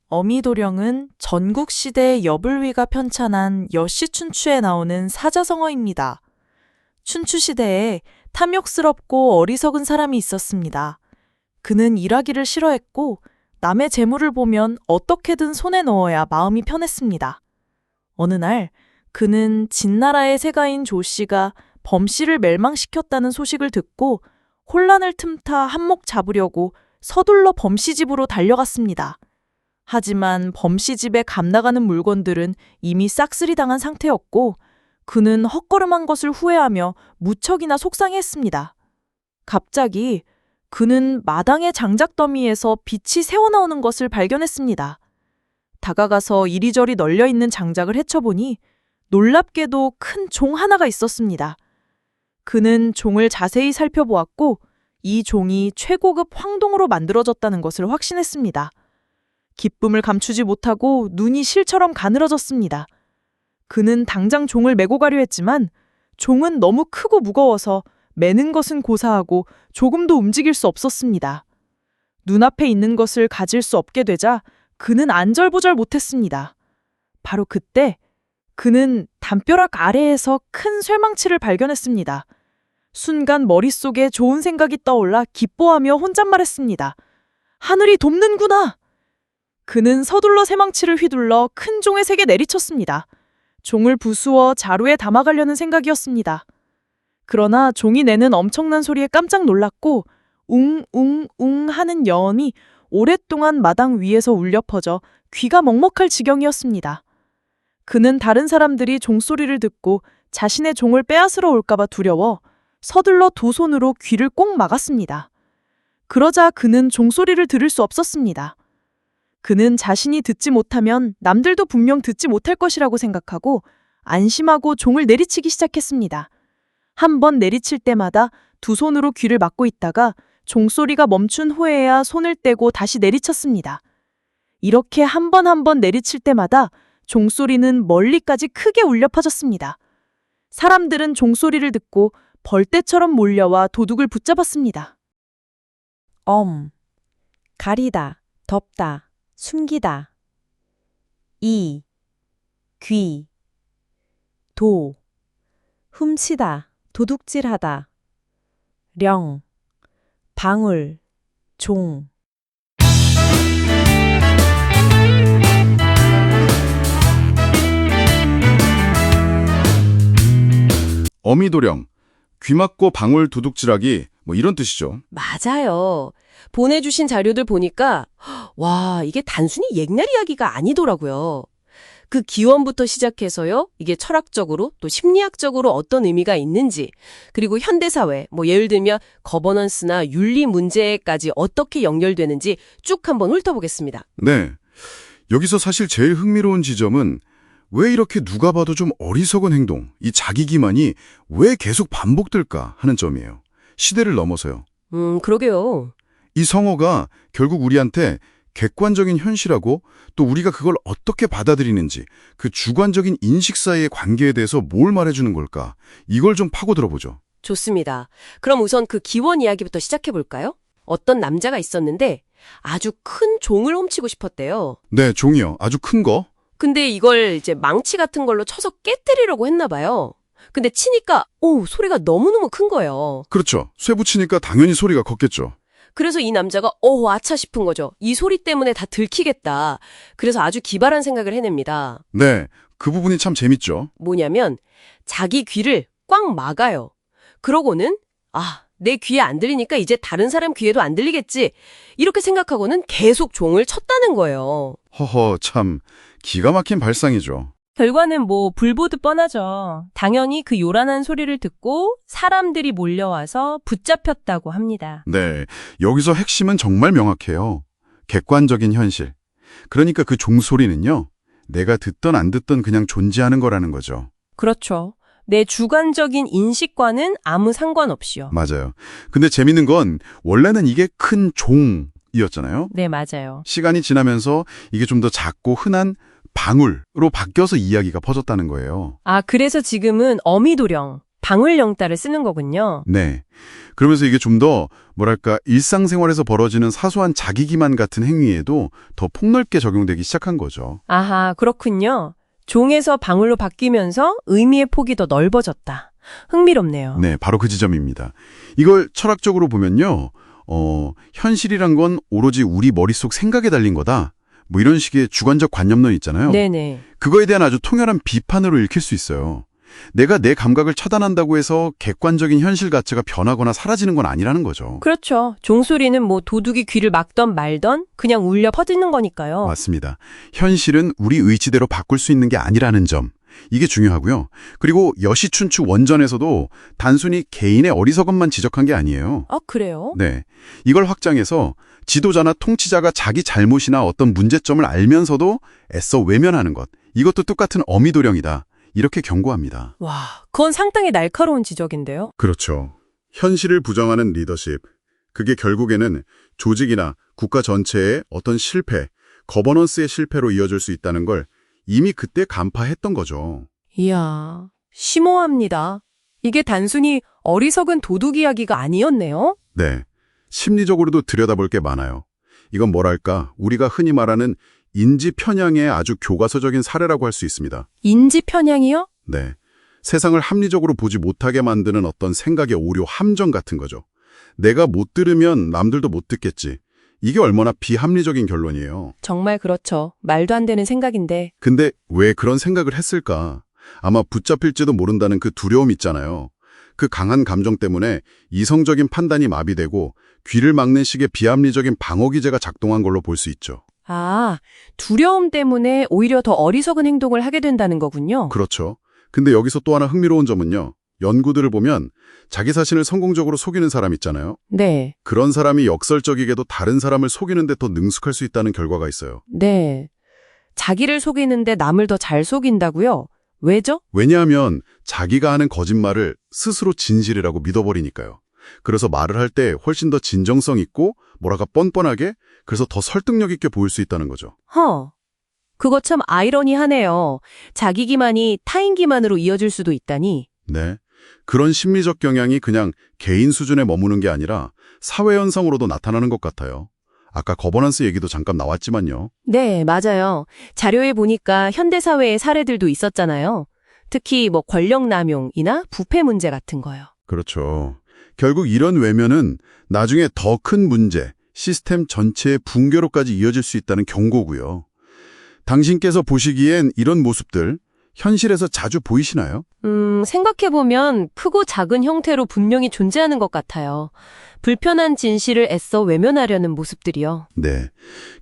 어미도령은 전국시대의 여불위가 편찬한 여씨춘추에 나오는 사자성어입니다. 춘추시대에 탐욕스럽고 어리석은 사람이 있었습니다. 그는 일하기를 싫어했고 남의 재물을 보면 어떻게든 손에 넣어야 마음이 편했습니다. 어느 날 그는 진나라의 세가인 조씨가 범씨를 멸망시켰다는 소식을 듣고 혼란을 틈타 한몫 잡으려고 서둘러 범씨 집으로 달려갔습니다. 하지만 범씨 집에 감나가는 물건들은 이미 싹쓸이 당한 상태였고 그는 헛걸음한 것을 후회하며 무척이나 속상했습니다. 갑자기 그는 마당의 장작더미에서 빛이 새어나오는 것을 발견했습니다. 다가가서 이리저리 널려있는 장작을 헤쳐보니 놀랍게도 큰 종 하나가 있었습니다. 그는 종을 자세히 살펴보았고 이 종이 최고급 황동으로 만들어졌다는 것을 확신했습니다. 기쁨을 감추지 못하고 눈이 실처럼 가늘어졌습니다. 그는 당장 종을 메고 가려 했지만 종은 너무 크고 무거워서 매는 것은 고사하고 조금도 움직일 수 없었습니다. 눈앞에 있는 것을 가질 수 없게 되자 그는 안절부절 못했습니다. 바로 그때 그는 담벼락 아래에서 큰 쇠망치를 발견했습니다. 순간 머릿속에 좋은 생각이 떠올라 기뻐하며 혼잣말했습니다. 하늘이 돕는구나! 그는 서둘러 쇠망치를 휘둘러 큰 종의 색에 내리쳤습니다. 종을 부수어 자루에 담아가려는 생각이었습니다. 그러나 종이 내는 엄청난 소리에 깜짝 놀랐고 웅웅웅 하는 여음이 오랫동안 마당 위에서 울려 퍼져 귀가 먹먹할 지경이었습니다. 그는 다른 사람들이 종소리를 듣고 자신의 종을 빼앗으러 올까봐 두려워 서둘러 두 손으로 귀를 꼭 막았습니다. 그러자 그는 종소리를 들을 수 없었습니다. 그는 자신이 듣지 못하면 남들도 분명 듣지 못할 것이라고 생각하고 안심하고 종을 내리치기 시작했습니다. 한 번 내리칠 때마다 두 손으로 귀를 막고 있다가 종소리가 멈춘 후에야 손을 떼고 다시 내리쳤습니다. 이렇게 한 번 한 번 내리칠 때마다 종소리는 멀리까지 크게 울려 퍼졌습니다. 사람들은 종소리를 듣고 벌떼처럼 몰려와 도둑을 붙잡았습니다. 가리다, 덮다, 숨기다. 귀, 훔치다, 도둑질하다. 방울, 종. 어미도령, 귀 막고 방울 도둑질하기 이런 뜻이죠. 맞아요. 보내주신 자료들 보니까 와, 이게 단순히 옛날 이야기가 아니더라고요. 그 기원부터 시작해서요. 이게 철학적으로 또 심리학적으로 어떤 의미가 있는지, 그리고 현대사회, 예를 들면 거버넌스나 윤리 문제까지 어떻게 연결되는지 쭉 한번 훑어보겠습니다. 네. 여기서 사실 제일 흥미로운 지점은 왜 이렇게 누가 봐도 좀 어리석은 행동, 이 자기 기만이 왜 계속 반복될까 하는 점이에요. 시대를 넘어서요. 그러게요. 이 성어가 결국 우리한테 객관적인 현실하고 또 우리가 그걸 어떻게 받아들이는지 그 주관적인 인식 사이의 관계에 대해서 뭘 말해주는 걸까? 이걸 좀 파고들어보죠. 좋습니다. 그럼 우선 그 기원 이야기부터 시작해볼까요? 어떤 남자가 있었는데 아주 큰 종을 훔치고 싶었대요. 네, 종이요. 아주 큰 거. 근데 이걸 이제 망치 같은 걸로 쳐서 깨뜨리려고 했나 봐요. 근데 치니까 소리가 너무너무 큰 거예요. 그렇죠. 쇠 붙이니까 당연히 소리가 컸겠죠. 그래서 이 남자가 아차 싶은 거죠. 이 소리 때문에 다 들키겠다. 그래서 아주 기발한 생각을 해냅니다. 네, 그 부분이 참 재밌죠. 뭐냐면 자기 귀를 꽉 막아요. 그러고는 내 귀에 안 들리니까 이제 다른 사람 귀에도 안 들리겠지. 이렇게 생각하고는 계속 종을 쳤다는 거예요. 허허, 참 기가 막힌 발상이죠. 결과는 불보듯 뻔하죠. 당연히 그 요란한 소리를 듣고 사람들이 몰려와서 붙잡혔다고 합니다. 네, 여기서 핵심은 정말 명확해요. 객관적인 현실. 그러니까 그 종소리는요, 내가 듣던 안 듣던 그냥 존재하는 거라는 거죠. 그렇죠. 내 주관적인 인식과는 아무 상관없이요. 맞아요. 근데 재밌는 건 원래는 이게 큰 종이었잖아요. 네, 맞아요. 시간이 지나면서 이게 좀 더 작고 흔한 방울로 바뀌어서 이야기가 퍼졌다는 거예요. 그래서 지금은 어미도령, 방울 영따를 쓰는 거군요. 네. 그러면서 이게 좀 더 뭐랄까 일상생활에서 벌어지는 사소한 자기 기만 같은 행위에도 더 폭넓게 적용되기 시작한 거죠. 아하, 그렇군요. 종에서 방울로 바뀌면서 의미의 폭이 더 넓어졌다. 흥미롭네요. 네, 바로 그 지점입니다. 이걸 철학적으로 보면요. 현실이란 건 오로지 우리 머릿속 생각에 달린 거다. 뭐 이런 식의 주관적 관념론 있잖아요. 네네. 그거에 대한 아주 통렬한 비판으로 읽힐 수 있어요. 내가 내 감각을 차단한다고 해서 객관적인 현실 가치가 변하거나 사라지는 건 아니라는 거죠. 그렇죠. 종소리는 뭐 도둑이 귀를 막던 말던 그냥 울려 퍼지는 거니까요. 맞습니다. 현실은 우리 의지대로 바꿀 수 있는 게 아니라는 점. 이게 중요하고요. 그리고 여시춘추 원전에서도 단순히 개인의 어리석음만 지적한 게 아니에요. 아, 그래요? 네. 이걸 확장해서 지도자나 통치자가 자기 잘못이나 어떤 문제점을 알면서도 애써 외면하는 것. 이것도 똑같은 어미도령이다. 이렇게 경고합니다. 와, 그건 상당히 날카로운 지적인데요. 그렇죠. 현실을 부정하는 리더십. 그게 결국에는 조직이나 국가 전체의 어떤 실패, 거버넌스의 실패로 이어질 수 있다는 걸 이미 그때 간파했던 거죠. 이야, 심오합니다. 이게 단순히 어리석은 도둑 이야기가 아니었네요? 네. 심리적으로도 들여다볼 게 많아요. 이건 뭐랄까, 우리가 흔히 말하는 인지 편향의 아주 교과서적인 사례라고 할 수 있습니다. 인지 편향이요? 네. 세상을 합리적으로 보지 못하게 만드는 어떤 생각의 오류, 함정 같은 거죠. 내가 못 들으면 남들도 못 듣겠지. 이게 얼마나 비합리적인 결론이에요. 정말 그렇죠. 말도 안 되는 생각인데. 근데 왜 그런 생각을 했을까? 아마 붙잡힐지도 모른다는 그 두려움 있잖아요. 그 강한 감정 때문에 이성적인 판단이 마비되고 귀를 막는 식의 비합리적인 방어 기제가 작동한 걸로 볼 수 있죠. 아, 두려움 때문에 오히려 더 어리석은 행동을 하게 된다는 거군요. 그렇죠. 근데 여기서 또 하나 흥미로운 점은요. 연구들을 보면 자기 자신을 성공적으로 속이는 사람 있잖아요. 네, 그런 사람이 역설적이게도 다른 사람을 속이는 데 더 능숙할 수 있다는 결과가 있어요. 네. 자기를 속이는데 남을 더 잘 속인다고요? 왜죠? 왜냐하면 자기가 하는 거짓말을 스스로 진실이라고 믿어버리니까요. 그래서 말을 할 때 훨씬 더 진정성 있고 뭐랄까 뻔뻔하게 그래서 더 설득력 있게 보일 수 있다는 거죠. 그거 참 아이러니하네요. 자기 기만이 타인 기만으로 이어질 수도 있다니. 네. 그런 심리적 경향이 그냥 개인 수준에 머무는 게 아니라 사회 현상으로도 나타나는 것 같아요. 아까 거버넌스 얘기도 잠깐 나왔지만요. 네, 맞아요. 자료에 보니까 현대사회의 사례들도 있었잖아요. 특히 뭐 권력남용이나 부패 문제 같은 거요. 그렇죠. 결국 이런 외면은 나중에 더 큰 문제, 시스템 전체의 붕괴로까지 이어질 수 있다는 경고고요. 당신께서 보시기엔 이런 모습들 현실에서 자주 보이시나요? 생각해보면 크고 작은 형태로 분명히 존재하는 것 같아요. 불편한 진실을 애써 외면하려는 모습들이요. 네.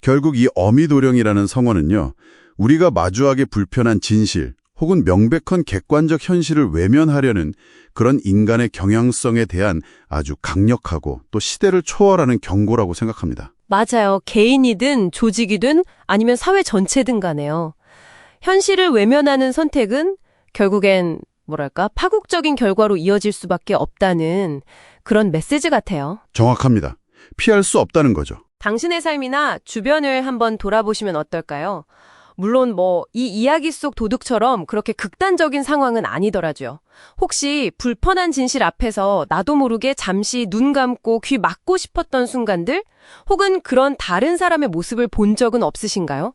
결국 이 어미도령이라는 성어는요. 우리가 마주하기 불편한 진실 혹은 명백한 객관적 현실을 외면하려는 그런 인간의 경향성에 대한 아주 강력하고 또 시대를 초월하는 경고라고 생각합니다. 맞아요. 개인이든 조직이든 아니면 사회 전체든 간에요. 현실을 외면하는 선택은 결국엔 뭐랄까 파국적인 결과로 이어질 수밖에 없다는 그런 메시지 같아요. 정확합니다. 피할 수 없다는 거죠. 당신의 삶이나 주변을 한번 돌아보시면 어떨까요? 물론 이 이야기 속 도둑처럼 그렇게 극단적인 상황은 아니더라도요. 혹시 불편한 진실 앞에서 나도 모르게 잠시 눈 감고 귀 막고 싶었던 순간들? 혹은 그런 다른 사람의 모습을 본 적은 없으신가요?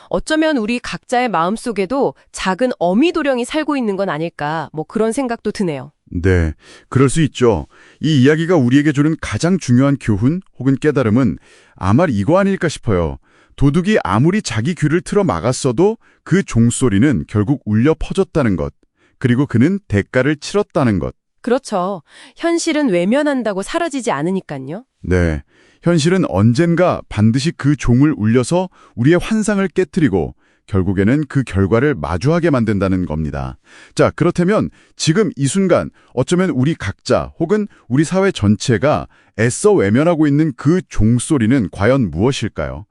어쩌면 우리 각자의 마음속에도 작은 어미도령이 살고 있는 건 아닐까, 그런 생각도 드네요. 네, 그럴 수 있죠. 이 이야기가 우리에게 주는 가장 중요한 교훈 혹은 깨달음은 아마 이거 아닐까 싶어요. 도둑이 아무리 자기 귀를 틀어 막았어도 그 종소리는 결국 울려 퍼졌다는 것. 그리고 그는 대가를 치렀다는 것. 그렇죠. 현실은 외면한다고 사라지지 않으니까요. 네, 현실은 언젠가 반드시 그 종을 울려서 우리의 환상을 깨트리고 결국에는 그 결과를 마주하게 만든다는 겁니다. 자, 그렇다면 지금 이 순간 어쩌면 우리 각자 혹은 우리 사회 전체가 애써 외면하고 있는 그 종소리는 과연 무엇일까요?